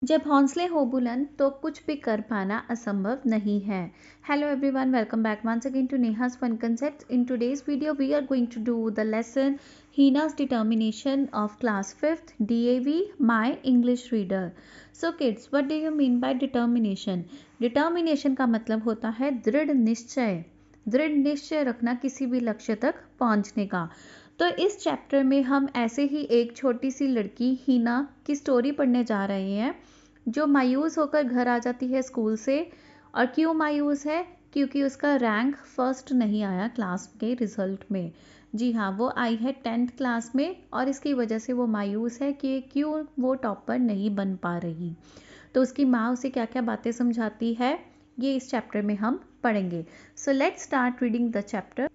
जब हौसले हो बुलंद तो कुछ भी कर पाना असंभव नहीं है. Hello everyone, welcome back once again to Neha's Fun Concepts. In today's video we are going to do the lesson Hina's Determination of class 5th DAV My English Reader. So kids, what do you mean by determination? Determination का मतलब होता है दृढ़ निश्चय. दृढ़ निश्चय रखना किसी भी लक्ष्य तक पहुंचने का. तो इस चैप्टर में हम ऐसे ही एक छोटी सी लड़की हीना की स्टोरी पढ़ने जा रहे हैं जो मायूस होकर घर आ जाती है स्कूल से. और क्यों मायूस है? क्योंकि उसका रैंक फर्स्ट नहीं आया क्लास के रिजल्ट में. जी हाँ, वो आई है 10th क्लास में और इसकी वजह से वो मायूस है कि क्यों वो टॉपर नहीं बन पा रही. तो उसकी माँ उसे क्या क्या बातें समझाती है ये इस चैप्टर में हम पढ़ेंगे. So let's start reading the chapter.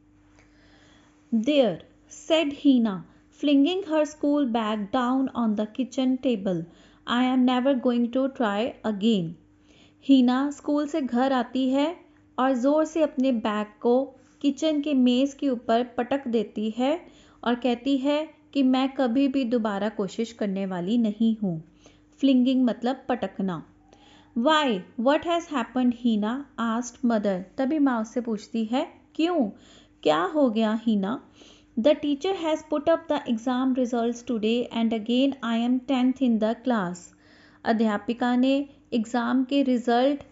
There, said Hina, flinging her school bag down on the kitchen table. I am never going to try again. Heena school से घर आती है और ज़ोर से अपने बैग को किचन के मेज़ के ऊपर पटक देती है और कहती है कि मैं कभी भी दोबारा कोशिश करने वाली नहीं हूँ. फ्लिंगिंग मतलब पटकना. Why? What has happened, Hina? asked mother. तभी माँ उससे पूछती है क्यों? क्या हो गया हीना? The teacher has put up the exam results today and again I am 10th in the class. अध्यापिका ने एग्ज़ाम के रिज़ल्ट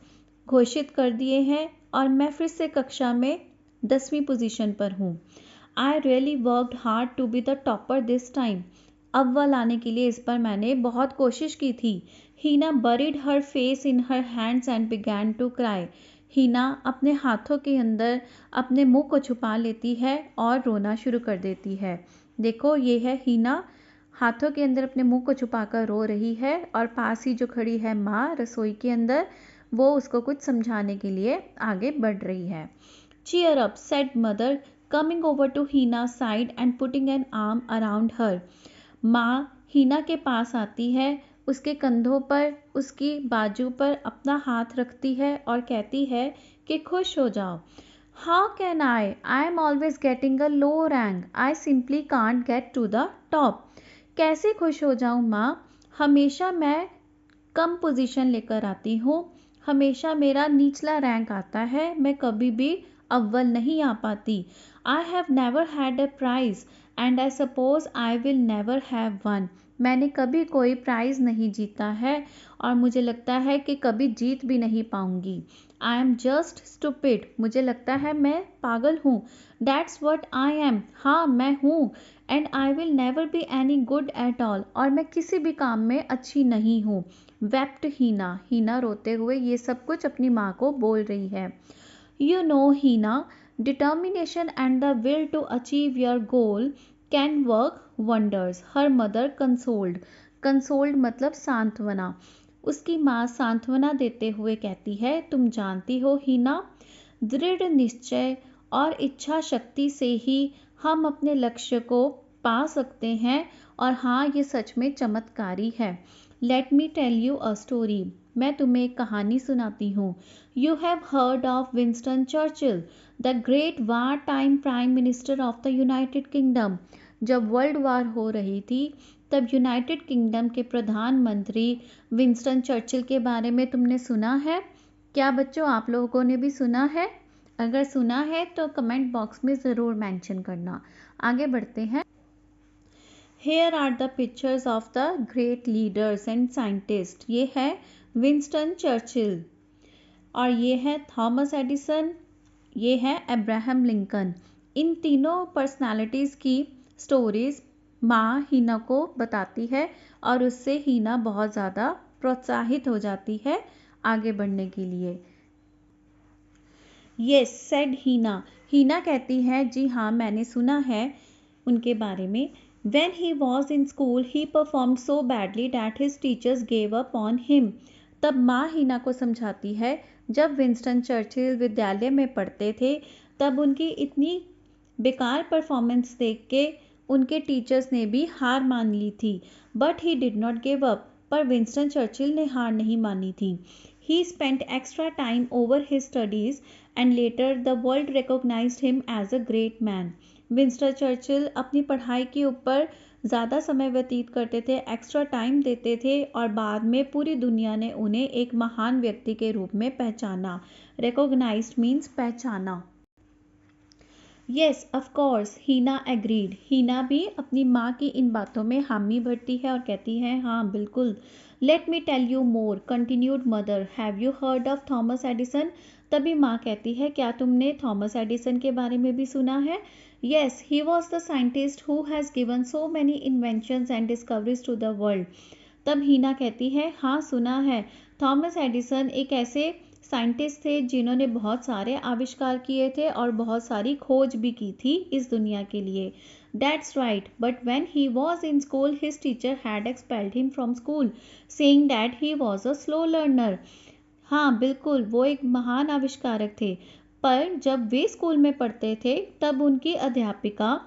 घोषित कर दिए हैं और मैं फिर से कक्षा में 10वीं पोजीशन पर हूँ. I really worked hard to be the topper this time. अव्वल आने के लिए इस पर मैंने बहुत कोशिश की थी. हीना buried her face in her hands and began to cry. हीना अपने हाथों के अंदर अपने मुंह को छुपा लेती है और रोना शुरू कर देती है. देखो, ये है हीना हाथों के अंदर अपने मुंह को छुपाकर रो रही है और पास ही जो खड़ी है माँ रसोई के अंदर, वो उसको कुछ समझाने के लिए आगे बढ़ रही है. Cheer up, said mother, coming over to Hina's side and putting an arm around her. माँ हीना के पास आती है, उसके कंधों पर, उसकी बाजू पर अपना हाथ रखती है और कहती है कि खुश हो जाओ. How can I? I am always getting a low rank. I simply can't get to the top. कैसे खुश हो जाऊँ माँ? हमेशा मैं कम पोजीशन लेकर आती हूँ, हमेशा मेरा निचला रैंक आता है, मैं कभी भी अव्वल नहीं आ पाती. I have never had a prize and I suppose I will never have one. मैंने कभी कोई प्राइज़ नहीं जीता है और मुझे लगता है कि कभी जीत भी नहीं पाऊंगी. I am just stupid. मुझे लगता है मैं पागल हूँ. That's what I am. हाँ, मैं हूँ. And I will never be any good at all. और मैं किसी भी काम में अच्छी नहीं हूँ. Wept हीना. हीना रोते हुए ये सब कुछ अपनी माँ को बोल रही है. You know, Hina, determination and the will to achieve your goal can work wonders. Her mother consoled. Consoled मतलब सांत्वना. उसकी माँ सांत्वना देते हुए कहती है, तुम जानती हो हीना, दृढ़ निश्चय और इच्छा शक्ति से ही हम अपने लक्ष्य को पा सकते हैं. और हाँ, ये सच में चमत्कारी है. Let me tell you a story. मैं तुम्हें एक कहानी सुनाती हूँ. You have heard of Winston Churchill, the great war time prime minister of the United Kingdom. जब वर्ल्ड वार हो रही थी तब यूनाइटेड किंगडम के प्रधानमंत्री विंस्टन चर्चिल के बारे में तुमने सुना है? क्या बच्चों, आप लोगों ने भी सुना है? अगर सुना है तो कमेंट बॉक्स में ज़रूर मेंशन करना. आगे बढ़ते हैं. Here are the pictures of the great leaders and scientists. ये है विंस्टन चर्चिल और ये है थॉमस एडिसन, ये है अब्राहम लिंकन. इन तीनों पर्सनालिटीज़ की स्टोरीज़ माँ हीना को बताती है और उससे हीना बहुत ज़्यादा प्रोत्साहित हो जाती है आगे बढ़ने के लिए. Yes, said हीना. हीना कहती है, जी हाँ, मैंने सुना है उनके बारे में. When he was in school, he performed so badly that his teachers gave up on him. तब माँ हीना को समझाती है, जब विंस्टन चर्चिल विद्यालय में पढ़ते थे तब उनकी इतनी बेकार परफॉर्मेंस देख के उनके टीचर्स ने भी हार मान ली थी. But he did not give up. पर विंस्टन चर्चिल ने हार नहीं मानी थी. He spent extra time over his studies and later the world recognized him as a great man. Winston Churchill अपनी पढ़ाई के ऊपर ज़्यादा समय व्यतीत करते थे, एक्स्ट्रा टाइम देते थे और बाद में पूरी दुनिया ने उन्हें एक महान व्यक्ति के रूप में पहचाना। रिकॉग्नाइज्ड मीन्स पहचाना। Yes of course, Heena agreed. Heena भी अपनी माँ की इन बातों में हामी भरती है और कहती है हाँ बिल्कुल। Let me tell you more, continued mother, have you heard of Thomas Edison? तभी माँ कहती है क्या तुमने थॉमस एडिसन के बारे में भी सुना है? Yes, he was the scientist who has given so many inventions and discoveries to the world. तब हीना कहती है हाँ सुना है। थॉमस एडिसन एक ऐसे साइंटिस्ट थे जिन्होंने बहुत सारे आविष्कार किए थे और बहुत सारी खोज भी की थी इस दुनिया के लिए। That's right, but when he was in school, his teacher had expelled him from school, saying that he was a slow learner. हाँ बिल्कुल, वो एक महान आविष्कारक थे, पर जब वे स्कूल में पढ़ते थे तब उनकी अध्यापिका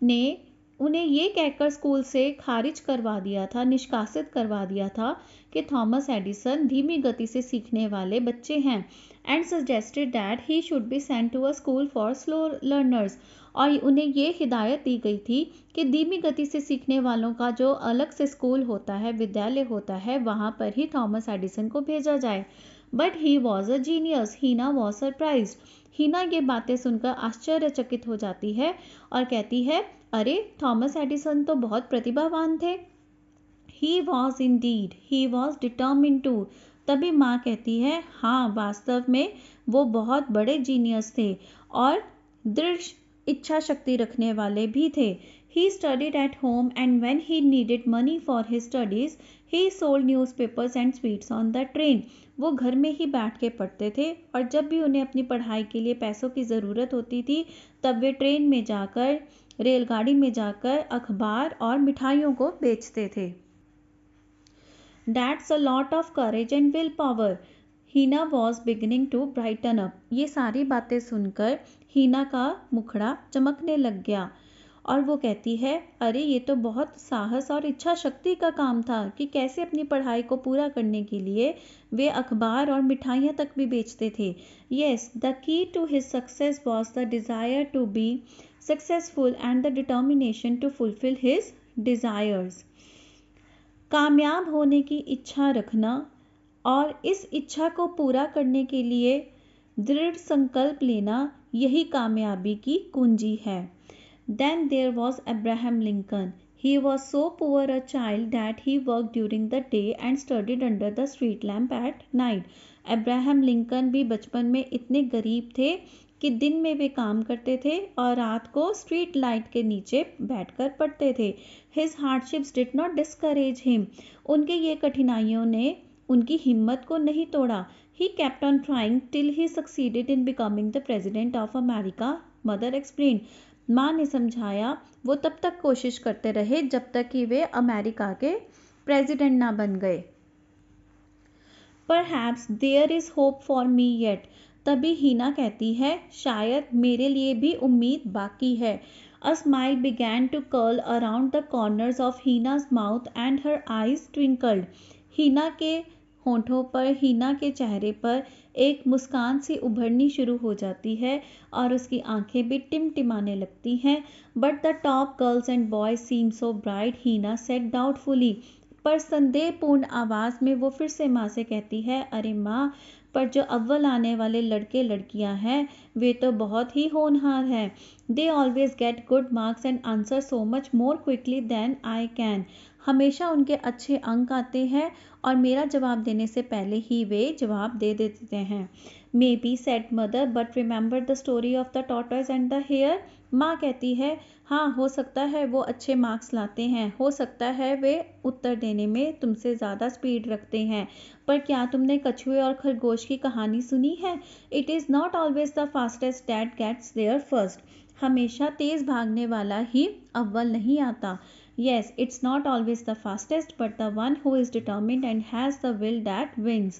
ने उन्हें ये कहकर स्कूल से खारिज करवा दिया था, निष्कासित करवा दिया था कि थॉमस एडिसन धीमी गति से सीखने वाले बच्चे हैं, and suggested that he should be sent to a school for slow learners. और उन्हें ये हिदायत दी गई थी कि धीमी गति से सीखने वालों का जो अलग से स्कूल होता है, विद्यालय होता है, वहाँ पर ही थॉमस एडिसन को भेजा जाए। But he was a genius, Heena was surprised. हीना ये बातें सुनकर आश्चर्यचकित हो जाती है और कहती है अरे थॉमस एडिसन तो बहुत प्रतिभावान थे। He was indeed, he was determined to. तभी माँ कहती है हाँ वास्तव में वो बहुत बड़े जीनियस थे और दृढ़ इच्छा शक्ति रखने वाले भी थे। He studied at home and when he needed money for his studies, he sold newspapers and sweets on the train. वो घर में ही बैठ के पढ़ते थे और जब भी उन्हें अपनी पढ़ाई के लिए पैसों की ज़रूरत होती थी तब वे ट्रेन में जाकर, रेलगाड़ी में जाकर अखबार और मिठाइयों को बेचते थे। That's a lot of courage and willpower. Heena was beginning to brighten up. ये सारी बातें सुनकर हीना का मुखड़ा चमकने लग गया और वो कहती है अरे ये तो बहुत साहस और इच्छा शक्ति का काम था कि कैसे अपनी पढ़ाई को पूरा करने के लिए वे अखबार और मिठाइयाँ तक भी बेचते थे। Yes, the key to his success was the desire to be successful and the determination to fulfil his desires. कामयाब होने की इच्छा रखना और इस इच्छा को पूरा करने के लिए दृढ़ संकल्प लेना, यही कामयाबी की कुंजी है। Then there was Abraham Lincoln. He was so poor a child that he worked during the day and studied under the street lamp at night. Abraham Lincoln भी बचपन में इतने गरीब थे कि दिन में वे काम करते थे और रात को स्ट्रीट लाइट के नीचे बैठकर पढ़ते थे। His hardships did not discourage him. उनके ये कठिनाइयों ने उनकी हिम्मत को नहीं तोड़ा। He kept on trying till he succeeded in becoming the president of America, mother explained. माँ ने समझाया वो तब तक कोशिश करते रहे जब तक कि वे अमेरिका के प्रेसिडेंट ना बन गए। Perhaps there is hope for me yet. तभी हीना कहती है शायद मेरे लिए भी उम्मीद बाकी है। A smile began to curl around the corners of Hina's mouth and her eyes twinkled. हीना के होठों पर, हीना के चेहरे पर एक मुस्कान सी उभरनी शुरू हो जाती है और उसकी आंखें भी टिमटिमाने लगती हैं। But the top girls and boys seem so bright, Heena said doubtfully. पर संदेहपूर्ण आवाज़ में वो फिर से माँ से कहती है अरे माँ, पर जो अव्वल आने वाले लड़के लड़कियां हैं वे तो बहुत ही होनहार हैं। They always get good marks and answer so much more quickly than I can. हमेशा उनके अच्छे अंक आते हैं और मेरा जवाब देने से पहले ही वे जवाब दे देते हैं। Maybe said mother, but remember the story of the tortoise and the hare. माँ कहती है हाँ हो सकता है वो अच्छे मार्क्स लाते हैं, हो सकता है वे उत्तर देने में तुमसे ज़्यादा स्पीड रखते हैं, पर क्या तुमने कछुए और खरगोश की कहानी सुनी है? It is not always the fastest that gets there first. हमेशा तेज़ भागने वाला ही अव्वल नहीं आता। Yes, it's not always the fastest, but the one who is determined and has the will that wins.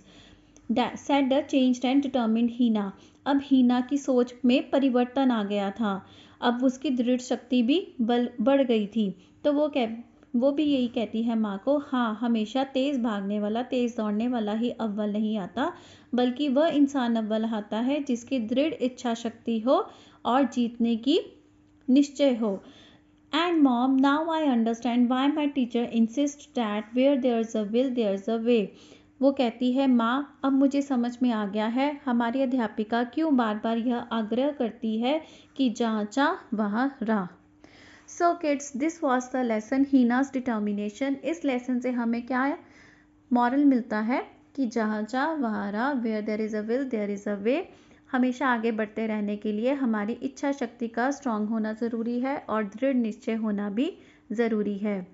That said the changed and determined हीना। अब हीना की सोच में परिवर्तन आ गया था। अब उसकी दृढ़ शक्ति भी बढ़ गई थी। तो वो भी यही कहती है माँ को हाँ हमेशा तेज़ भागने वाला, तेज़ दौड़ने वाला ही अव्वल नहीं आता, बल्कि वह इंसान अव्वल आता है जिसकी दृढ़ इच्छा शक्ति हो और जीतने की निश्चय हो। And mom, now I understand why my teacher insists that where there's a will there's a way. वो कहती है, माँ अब मुझे समझ में आ गया है हमारी अध्यापिका क्यों बार बार यह आग्रह करती है कि जहाँ चाह वहाँ राह. So kids, this was the lesson हीना's determination. इस लेसन से हमें क्या मॉरल मिलता है कि जहाँ चाह वहाँ राह. Where there is a will there is a way. हमेशा आगे बढ़ते रहने के लिए हमारी इच्छा शक्ति का स्ट्रांग होना ज़रूरी है और दृढ़ निश्चय होना भी ज़रूरी है.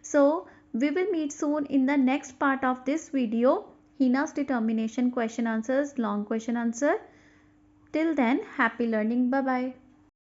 So we will meet soon in the next part of this video. हीना's determination question answers, long question answer. Till then, happy learning. Bye bye.